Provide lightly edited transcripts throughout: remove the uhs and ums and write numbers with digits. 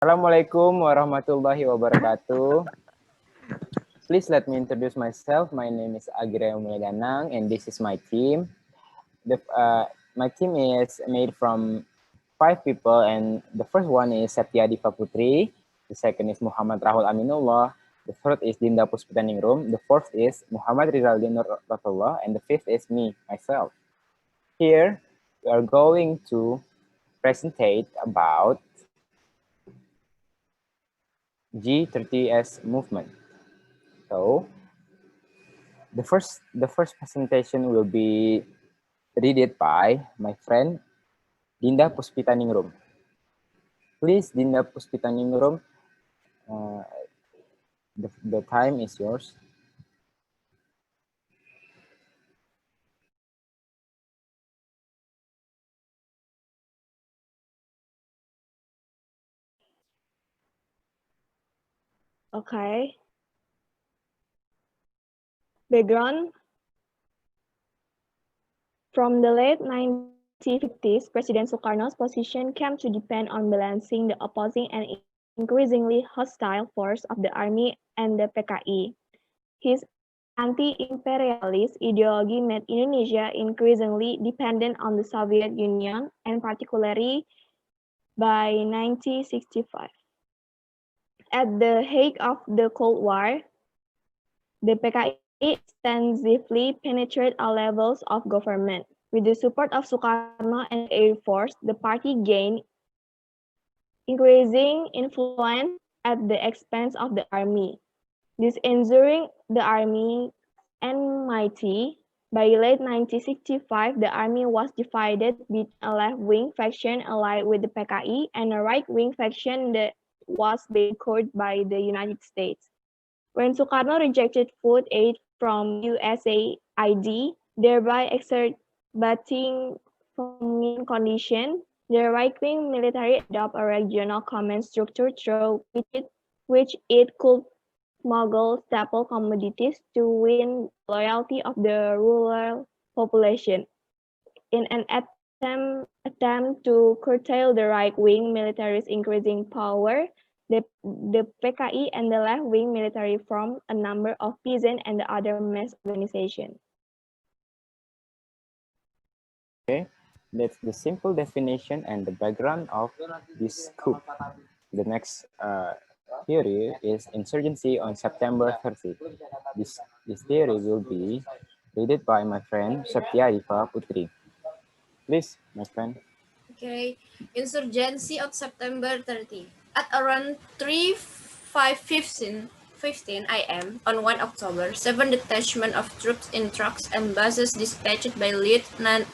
Assalamualaikum warahmatullahi wabarakatuh. Please let me introduce myself. My name is Agrio Mulyadanang, and this is my team. My team is made from 5 people, and the first one is Septya Adiva Putri. The second is Muhammad Rahul Aminullah. The third is Dinda Puspitaningrum. The fourth is Muhammad Rizaldi Nurratullah, and the fifth is me, myself. Here, we are going to presentate about G30S movement. So the first presentation will be read by my friend Dinda Puspitaningrum. Please, Dinda Puspitaningrum, the time is yours. Okay. Background. From the late 1950s, President Sukarno's position came to depend on balancing the opposing and increasingly hostile force of the army and the PKI. His anti-imperialist ideology made Indonesia increasingly dependent on the Soviet Union, and particularly by 1965. At the height of the Cold War, the PKI extensively penetrated all levels of government. With the support of Sukarno and the Air Force, the party gained increasing influence at the expense of the army. This ensuring the army enmity. By late 1965, the army was divided between a left-wing faction allied with the PKI and a right-wing faction that was backed by the United States. When Sukarno rejected food aid from USAID, thereby exacerbating famine conditions, the right-wing military adopted a regional command structure through which it could smuggle staple commodities to win the loyalty of the rural population. In an attempt to curtail the right-wing military's increasing power, the PKI and the left-wing military formed a number of peasant and other mass organizations. Okay, that's the simple definition and the background of this coup. The next theory is insurgency on September 30. This theory will be read by my friend Septya Adiva Putri. Please, my friend. Okay, insurgency on September 30. At around 3:15 a.m. on 1 October, 7 detachments of troops in trucks and buses dispatched by Lieutenant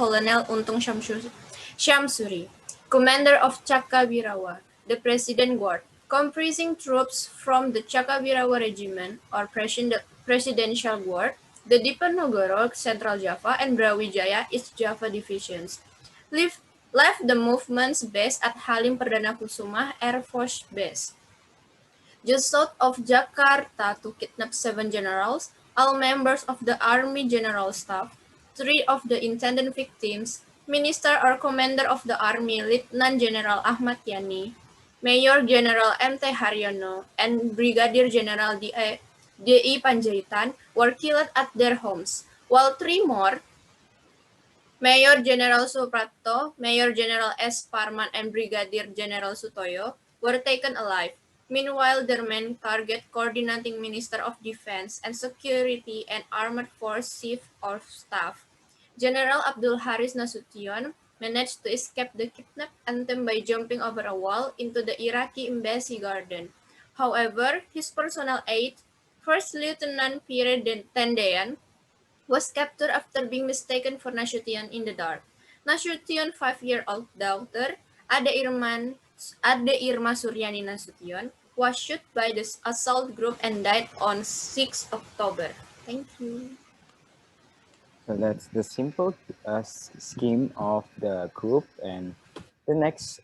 Colonel Untung Syamsuri, commander of Cakabirawa, the President Guard, comprising troops from the Cakabirawa Regiment or Presidential Guard, the Diponegoro Central Java and Brawijaya East Java divisions, left the movement's base at Halim Perdana Kusuma Air Force Base, just south of Jakarta, to kidnap 7 generals, all members of the Army General Staff, 3 of the intended victims, Minister or Commander of the Army Lieutenant General Ahmad Yani, Mayor General M.T. Haryono, and Brigadier General D.I. Panjaitan were killed at their homes, while 3 more, Mayor General Suprapto, Mayor General S. Parman, and Brigadier General Sutoyo were taken alive. Meanwhile, their main target, Coordinating Minister of Defense and Security and Armed Force Chief of Staff, General Abdul Haris Nasution, managed to escape the kidnap attempt by jumping over a wall into the Iraqi embassy garden. However, his personal aide, First Lieutenant Pierre Tendean, was captured after being mistaken for Nasution in the dark. Nasution's 5-year-old daughter, Ade Irma Suryani Nasution, was shot by the assault group and died on 6 October. Thank you. So that's the simple scheme of the group, and the next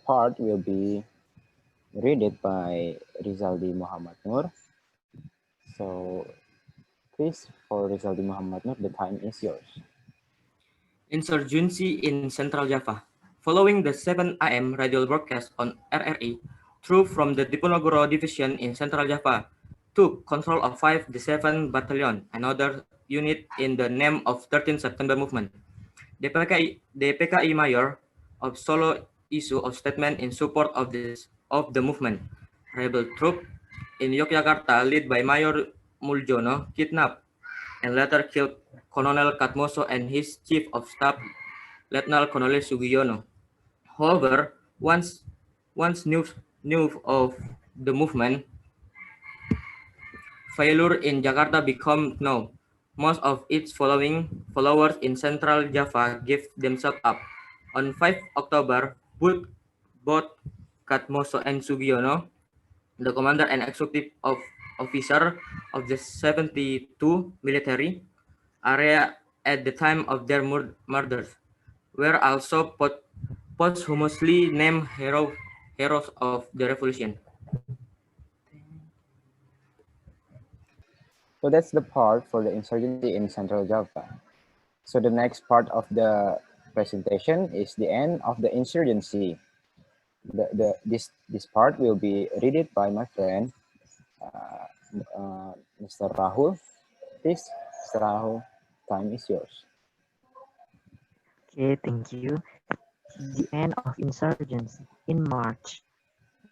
part will be read by Rizaldi Muhammad Nur. So please, for Rizaldi Muhammad Nur, the time is yours. Insurgency in Central Java. Following the 7 a.m. radio broadcast on RRI, troops from the Diponegoro Division in Central Java took control of 5th Battalion, another unit in the name of 13th September Movement. The PKI Mayor of Solo issued a statement in support of the movement. Rebel troops in Yogyakarta, led by Mayor Muljono, kidnapped and later killed Colonel Katmoso and his chief of staff, Lieutenant Colonel Sugiono. However, once news of the movement failure in Jakarta became known, most of its followers in Central Java gave themselves up. On 5 October, both Katmoso and Sugiono, the commander and executive officer of the 72 military area at the time of their murders, were also posthumously named heroes of the revolution. So that's the part for the insurgency in Central Java. So the next part of the presentation is the end of the insurgency. This part will be read by my friend, Mr. Rahul. Please, Mr. Rahul, time is yours. Okay, thank you. The end of insurgency in March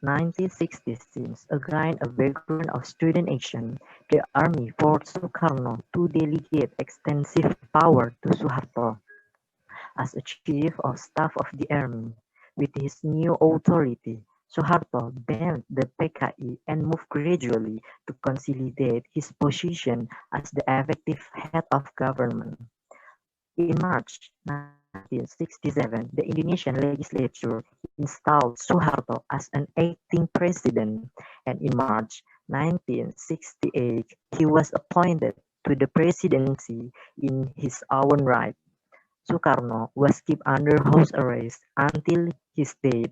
1966 against a background of student action, the army forced Sukarno to delegate extensive power to Suharto as a chief of staff of the army. With his new authority, Suharto banned the PKI and moved gradually to consolidate his position as the effective head of government. In March 1967, the Indonesian legislature installed Suharto as an acting president, and in March 1968, he was appointed to the presidency in his own right. Sukarno was kept under house arrest until his death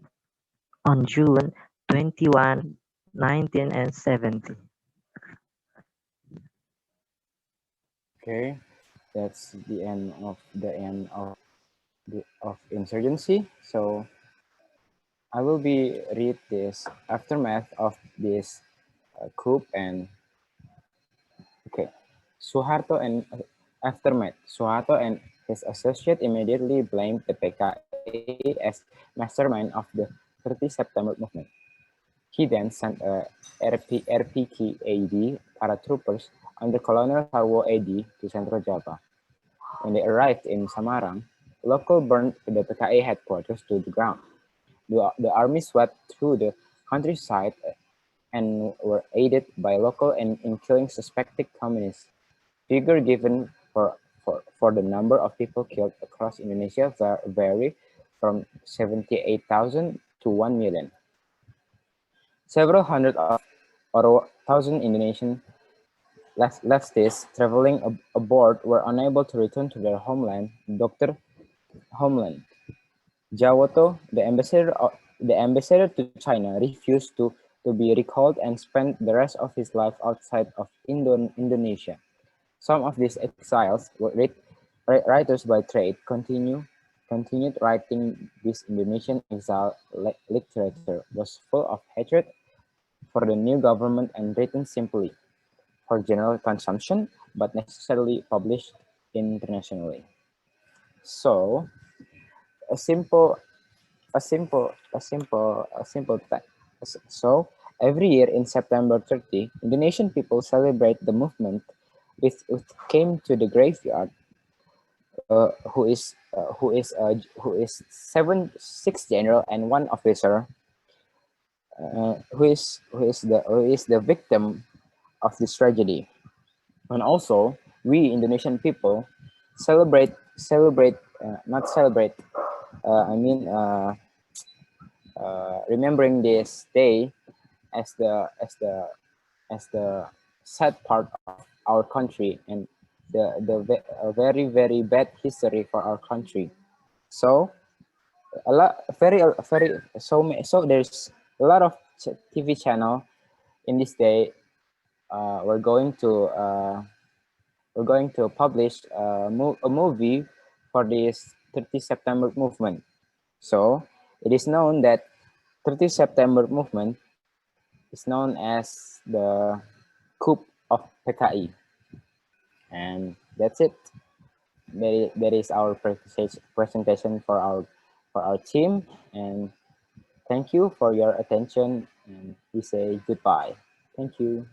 on June 21, 1970. Okay, that's the end of insurgency. So I will be read this aftermath of this coup and okay. Suharto and aftermath. Suharto and his associate immediately blamed the PKI as mastermind of the 30 September movement. He then sent a RPK-AD paratroopers under Colonel Sarwo AD to Central Java. When they arrived in Samarang, local burned the PKI headquarters to the ground. The army swept through the countryside and were aided by local in killing suspected communists. Figure given for the number of people killed across Indonesia vary from 78,000 to 1 million. Several hundred or 1,000 Indonesian leftists traveling aboard were unable to return to their homeland. Homeland. Jawoto, the ambassador to China, refused to be recalled and spent the rest of his life outside of Indonesia. Some of these exiles were writers by trade, continued writing. This Indonesian exile literature was full of hatred for the new government and written simply for general consumption, but necessarily published internationally. So so every year in September 30, Indonesian people celebrate the movement which came to the graveyard. Who is 6 general and 1 officer, who is the victim of this tragedy. And also we Indonesian people remembering this day as the sad part of our country and the very very bad history for our country. So so there's a lot of TV channel in this day. We're going to publish a movie for this 30 September movement. So it is known that 30 September movement is known as the coup of PKI. And that's it. That is our presentation for our team. And thank you for your attention. And we say goodbye. Thank you.